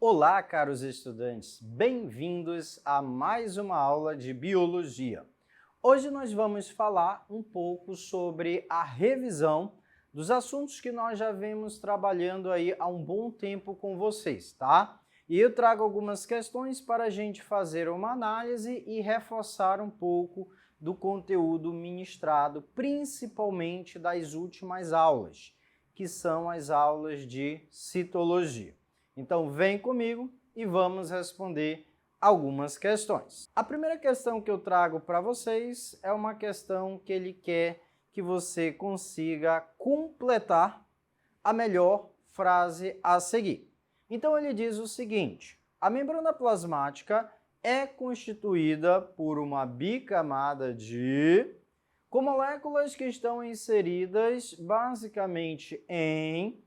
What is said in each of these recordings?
Olá, caros estudantes! Bem-vindos a mais uma aula de Biologia. Hoje nós vamos falar um pouco sobre a revisão dos assuntos que nós já vemos trabalhando aí há um bom tempo com vocês, tá? E eu trago algumas questões para a gente fazer uma análise e reforçar um pouco do conteúdo ministrado, principalmente das últimas aulas, que são as aulas de citologia. Então, vem comigo e vamos responder algumas questões. A primeira questão que eu trago para vocês é uma questão que ele quer que você consiga completar a melhor frase a seguir. Então, ele diz o seguinte: a membrana plasmática é constituída por uma bicamada com moléculas que estão inseridas basicamente em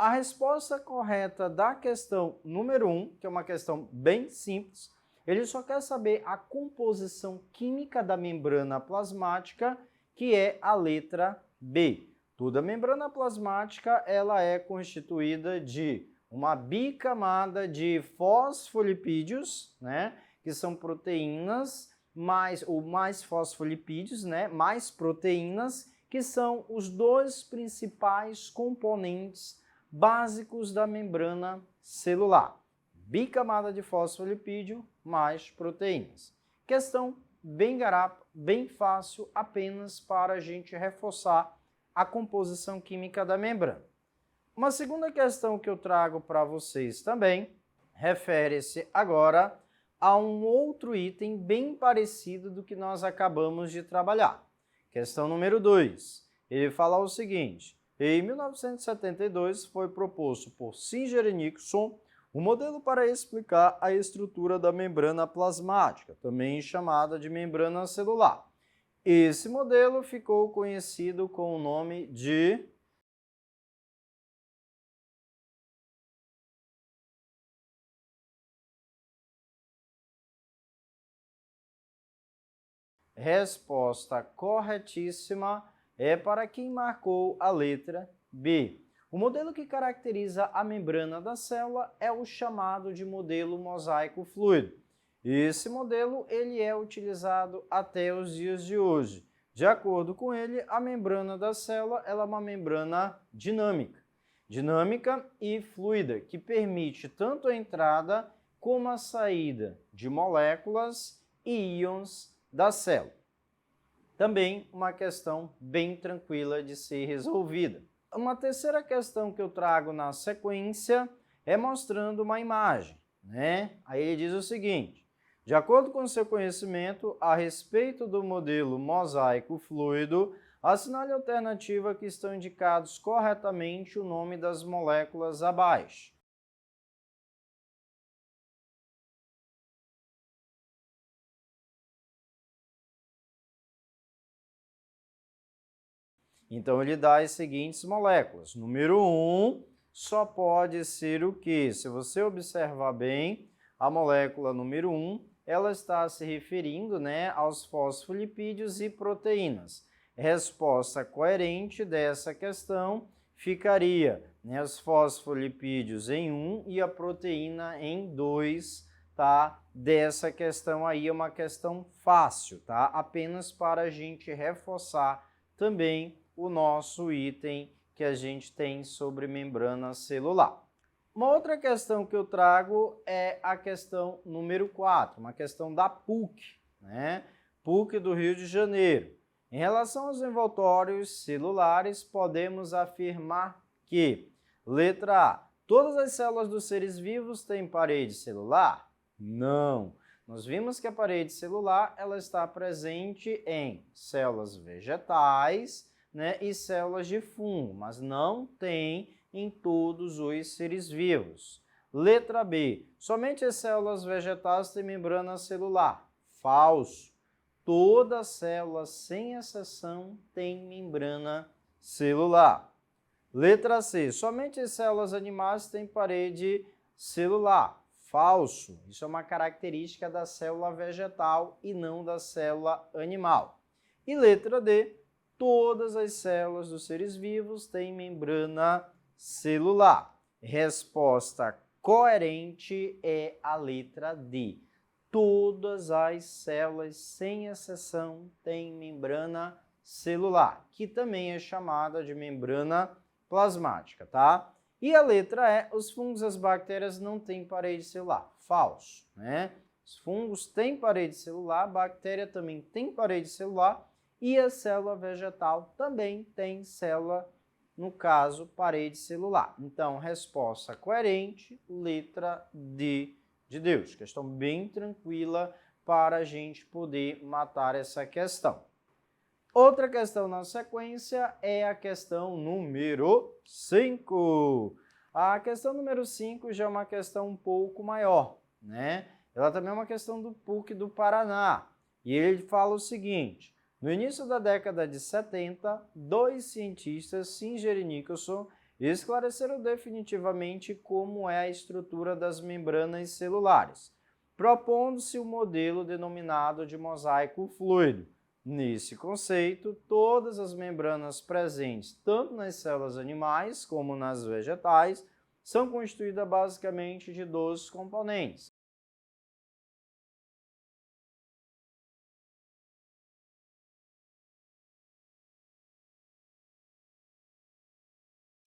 A resposta correta da questão número 1, que é uma questão bem simples, ele só quer saber a composição química da membrana plasmática, que é a letra B. Toda membrana plasmática ela é constituída de uma bicamada de fosfolipídios, né, que são proteínas, mais fosfolipídios, né, mais proteínas, que são os dois principais componentes básicos da membrana celular. Bicamada de fosfolipídio mais proteínas. Questão bem garapa, bem fácil, apenas para a gente reforçar a composição química da membrana. Uma segunda questão que eu trago para vocês também refere-se agora a um outro item bem parecido do que nós acabamos de trabalhar. Questão número 2. Ele fala o seguinte: em 1972, foi proposto por Singer e Nixon um modelo para explicar a estrutura da membrana plasmática, também chamada de membrana celular. Esse modelo ficou conhecido com o nome de Resposta corretíssima é para quem marcou a letra B. O modelo que caracteriza a membrana da célula é o chamado de modelo mosaico fluido. Esse modelo ele é utilizado até os dias de hoje. De acordo com ele, a membrana da célula ela é uma membrana dinâmica e fluida, que permite tanto a entrada como a saída de moléculas e íons da célula. Também uma questão bem tranquila de ser resolvida. Uma terceira questão que eu trago na sequência é mostrando uma imagem, né? Aí ele diz o seguinte: de acordo com seu conhecimento a respeito do modelo mosaico fluido, assinale a alternativa que estão indicados corretamente o nome das moléculas abaixo. Então, ele dá as seguintes moléculas. Número 1 só pode ser o quê? Se você observar bem, a molécula número 1, ela está se referindo, né, aos fosfolipídios e proteínas. Resposta coerente dessa questão ficaria, né, os fosfolipídios em 1 e a proteína em 2, tá? Dessa questão aí é uma questão fácil, tá? Apenas para a gente reforçar também o nosso item que a gente tem sobre membrana celular. Uma outra questão que eu trago é a questão número 4, uma questão da PUC, né? PUC do Rio de Janeiro. Em relação aos envoltórios celulares, podemos afirmar que, letra A, todas as células dos seres vivos têm parede celular? Não. Nós vimos que a parede celular ela está presente em células vegetais, né, e células de fungo, mas não tem em todos os seres vivos. Letra B. Somente as células vegetais têm membrana celular. Falso. Toda célula, sem exceção, tem membrana celular. Letra C. Somente as células animais têm parede celular. falso. Isso é uma característica da célula vegetal e não da célula animal. E letra D, todas as células dos seres vivos têm membrana celular. Resposta coerente é a letra D. Todas as células, sem exceção, têm membrana celular, que também é chamada de membrana plasmática, tá? E a letra E, os fungos e as bactérias não têm parede celular. Falso, né? Os fungos têm parede celular, a bactéria também tem parede celular e a célula vegetal também tem célula, no caso, parede celular. Então, resposta coerente, letra D de Deus. Questão bem tranquila para a gente poder matar essa questão. Outra questão na sequência é a questão número 5. A questão número 5 já é uma questão um pouco maior, né? Ela também é uma questão do PUC do Paraná. E ele fala o seguinte: no início da década de 70, dois cientistas, Singer e Nicholson, esclareceram definitivamente como é a estrutura das membranas celulares, propondo-se o modelo denominado de mosaico fluido. Nesse conceito, todas as membranas presentes, tanto nas células animais como nas vegetais, são constituídas basicamente de 2 componentes.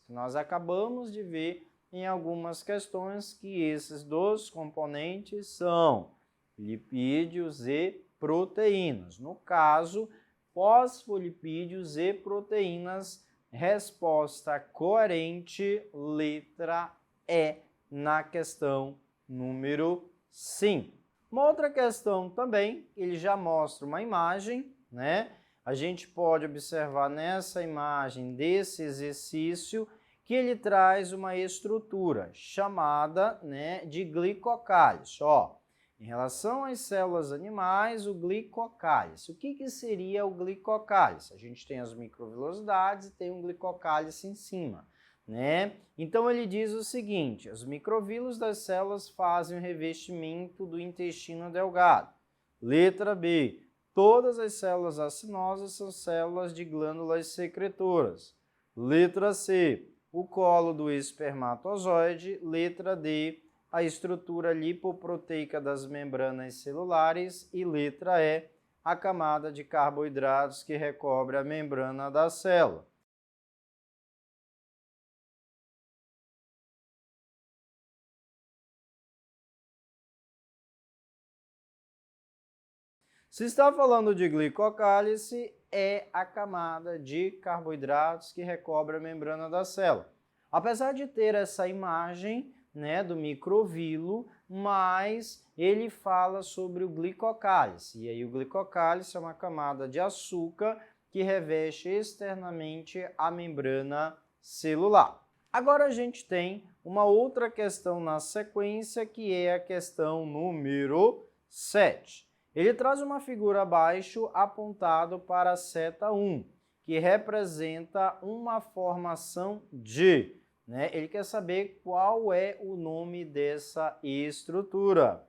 Nós acabamos de ver em algumas questões que esses 2 componentes são lipídios e proteínas. No caso, fosfolipídios e proteínas, resposta coerente, letra E, na questão número 5. Uma outra questão também, ele já mostra uma imagem, né? A gente pode observar nessa imagem desse exercício que ele traz uma estrutura chamada, né, de glicocálice. Ó, em relação às células animais, o glicocálice. O que seria o glicocálice? A gente tem as microvilosidades e tem um glicocálice em cima, né? Então ele diz o seguinte: os microvílulos das células fazem o revestimento do intestino delgado. Letra B. Todas as células acinosas são células de glândulas secretoras. Letra C. O colo do espermatozoide. Letra D. A estrutura lipoproteica das membranas celulares. E letra E. A camada de carboidratos que recobre a membrana da célula. Se está falando de glicocálice, é a camada de carboidratos que recobre a membrana da célula. Apesar de ter essa imagem, né, do microvilo, mas ele fala sobre o glicocálice. E aí o glicocálice é uma camada de açúcar que reveste externamente a membrana celular. Agora a gente tem uma outra questão na sequência, que é a questão número 7. Ele traz uma figura abaixo apontado para a seta 1, que representa uma formação de, né? Ele quer saber qual é o nome dessa estrutura.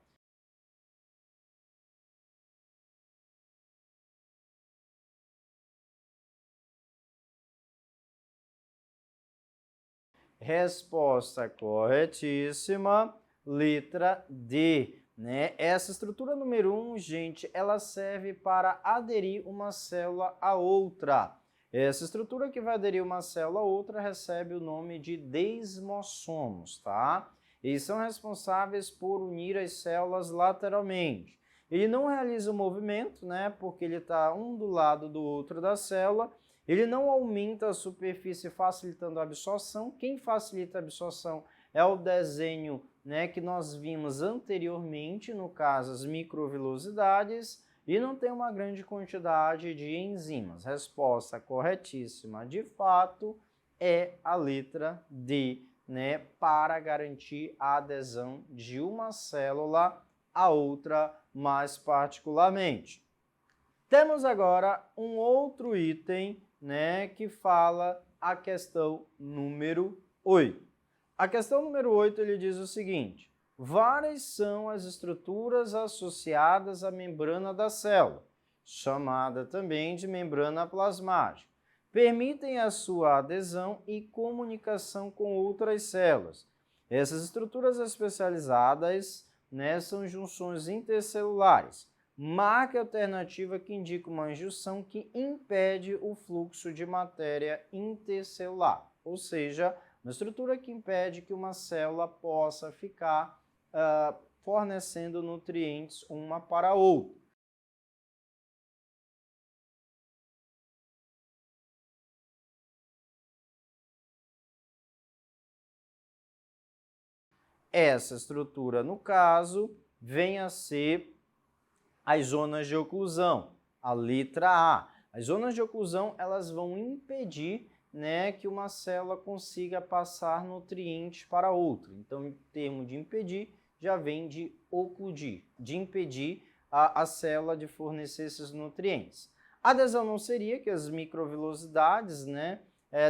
Resposta corretíssima, letra D. Né? Essa estrutura número 1, gente, ela serve para aderir uma célula a outra. Essa estrutura que vai aderir uma célula a outra recebe o nome de desmossomos, tá? Eles são responsáveis por unir as células lateralmente. Ele não realiza o movimento, né? Porque ele está um do lado do outro da célula. Ele não aumenta a superfície facilitando a absorção. Quem facilita a absorção é o desenho, né, que nós vimos anteriormente, no caso as microvilosidades, e não tem uma grande quantidade de enzimas. Resposta corretíssima, de fato, é a letra D, né, para garantir a adesão de uma célula a outra mais particularmente. Temos agora um outro item, né, que fala a questão número 8. A questão número 8, ele diz o seguinte: Várias são as estruturas associadas à membrana da célula, chamada também de membrana plasmática. Permitem a sua adesão e comunicação com outras células. Essas estruturas especializadas, são junções intercelulares. Marca alternativa que indica uma junção que impede o fluxo de matéria intercelular, ou seja, uma estrutura que impede que uma célula possa ficar fornecendo nutrientes uma para a outra. Essa estrutura, no caso, vem a ser as zonas de oclusão, a letra A. As zonas de oclusão, elas vão impedir, que uma célula consiga passar nutrientes para outra. Então, em termo de impedir, já vem de ocludir, de impedir a célula de fornecer esses nutrientes. A adesão não seria que as microvilosidades,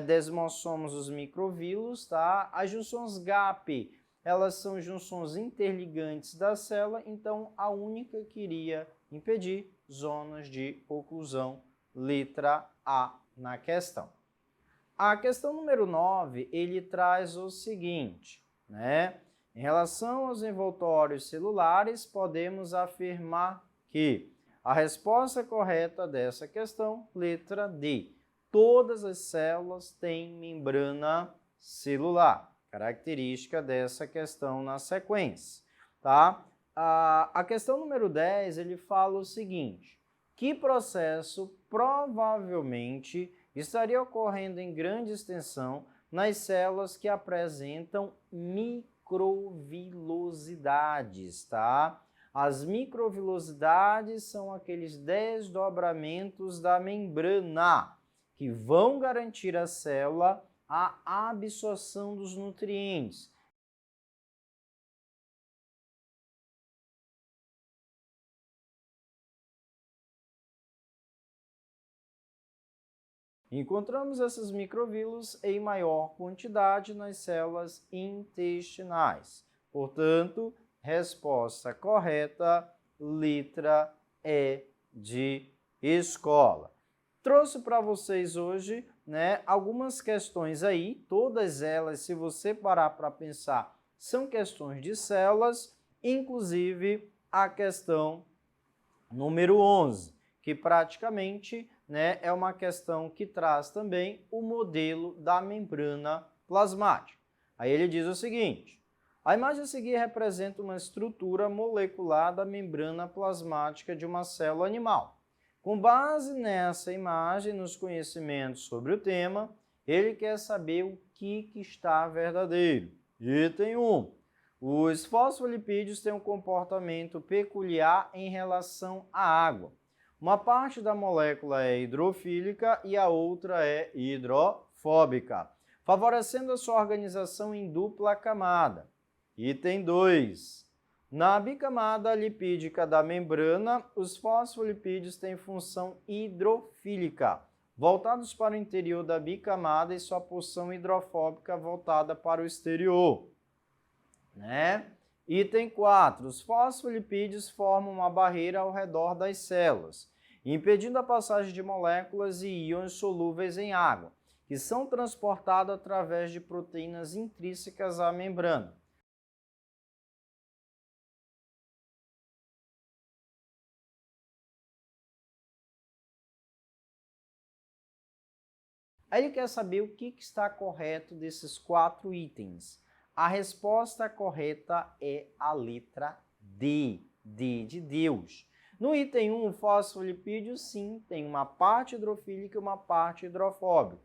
desmossomos os microvilos, tá? As junções GAP, elas são junções interligantes da célula, então a única que iria impedir zonas de oclusão, letra A na questão. A questão número 9, ele traz o seguinte, Em relação aos envoltórios celulares, podemos afirmar que a resposta correta dessa questão, letra D, todas as células têm membrana celular. Característica dessa questão na sequência, tá? A questão número 10, ele fala o seguinte, que processo provavelmente estaria ocorrendo em grande extensão nas células que apresentam microvilosidades, tá? As microvilosidades são aqueles desdobramentos da membrana que vão garantir à célula a absorção dos nutrientes. Encontramos esses microvílulos em maior quantidade nas células intestinais. Portanto, resposta correta, letra E de escola. Trouxe para vocês hoje, algumas questões aí, todas elas, se você parar para pensar, são questões de células, inclusive a questão número 11, que praticamente é uma questão que traz também o modelo da membrana plasmática. Aí ele diz o seguinte, a imagem a seguir representa uma estrutura molecular da membrana plasmática de uma célula animal. Com base nessa imagem, nos conhecimentos sobre o tema, ele quer saber o que está verdadeiro. Item 1. Os fosfolipídios têm um comportamento peculiar em relação à água. Uma parte da molécula é hidrofílica e a outra é hidrofóbica, favorecendo a sua organização em dupla camada. Item 2. Na bicamada lipídica da membrana, os fosfolipídios têm função hidrofílica, voltados para o interior da bicamada e sua porção hidrofóbica voltada para o exterior. Item 4. Os fosfolipídios formam uma barreira ao redor das células, impedindo a passagem de moléculas e íons solúveis em água, que são transportados através de proteínas intrínsecas à membrana. Aí ele quer saber o que está correto desses 4 itens. A resposta correta é a letra D, D de Deus. No item 1, o fosfolipídio, sim, tem uma parte hidrofílica e uma parte hidrofóbica,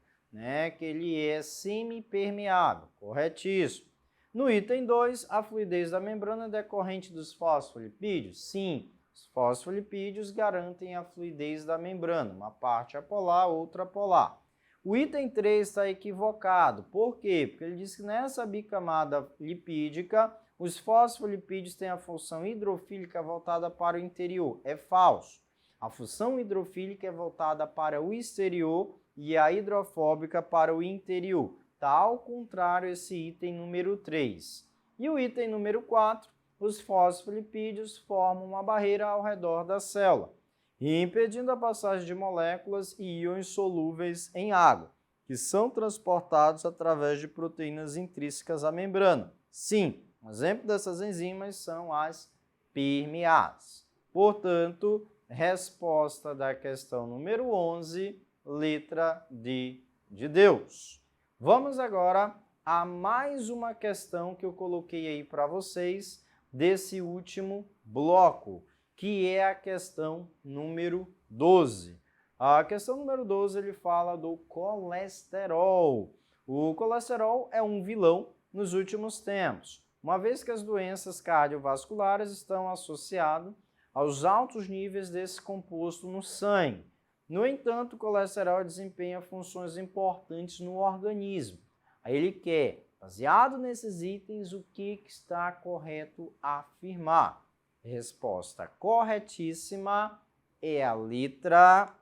que ele é semipermeável, corretíssimo. No item 2, a fluidez da membrana decorrente dos fosfolipídios, sim, os fosfolipídios garantem a fluidez da membrana, uma parte apolar, outra polar. O item 3 está equivocado. Por quê? Porque ele diz que nessa bicamada lipídica, os fosfolipídios têm a função hidrofílica voltada para o interior. É falso. A função hidrofílica é voltada para o exterior e a hidrofóbica para o interior. Está ao contrário esse item número 3. E o item número 4, os fosfolipídios formam uma barreira ao redor da célula, impedindo a passagem de moléculas e íons solúveis em água, que são transportados através de proteínas intrínsecas à membrana. Sim, um exemplo dessas enzimas são as permeases. Portanto, resposta da questão número 11, letra D de Deus. Vamos agora a mais uma questão que eu coloquei aí para vocês desse último bloco, que é a questão número 12. A questão número 12 ele fala do colesterol. O colesterol é um vilão nos últimos tempos, uma vez que as doenças cardiovasculares estão associadas aos altos níveis desse composto no sangue. No entanto, o colesterol desempenha funções importantes no organismo. Aí ele quer, baseado nesses itens, o que está correto afirmar? Resposta corretíssima é a letra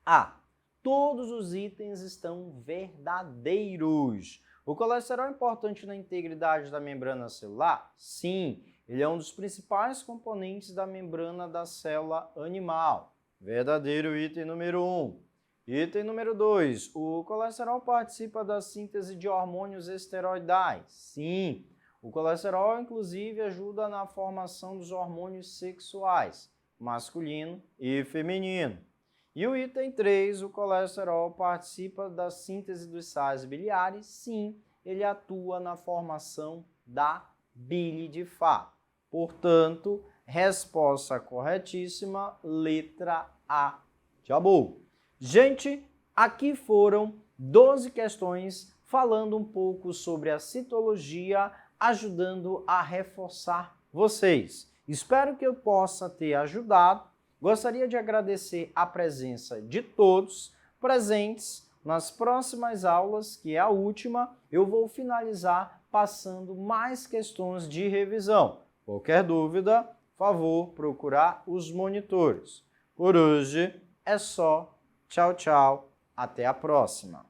A. Todos os itens estão verdadeiros. O colesterol é importante na integridade da membrana celular? Sim, ele é um dos principais componentes da membrana da célula animal. Verdadeiro item número 1. Item número 2. O colesterol participa da síntese de hormônios esteroidais? Sim. O colesterol, inclusive, ajuda na formação dos hormônios sexuais, masculino e feminino. E o item 3, o colesterol participa da síntese dos sais biliares? Sim, ele atua na formação da bile de fato. Portanto, resposta corretíssima, letra A de amor. Gente, aqui foram 12 questões falando um pouco sobre a citologia, ajudando a reforçar vocês. Espero que eu possa ter ajudado. Gostaria de agradecer a presença de todos presentes. Nas próximas aulas, que é a última, eu vou finalizar passando mais questões de revisão. Qualquer dúvida, favor procurar os monitores. Por hoje é só. Tchau, tchau. Até a próxima.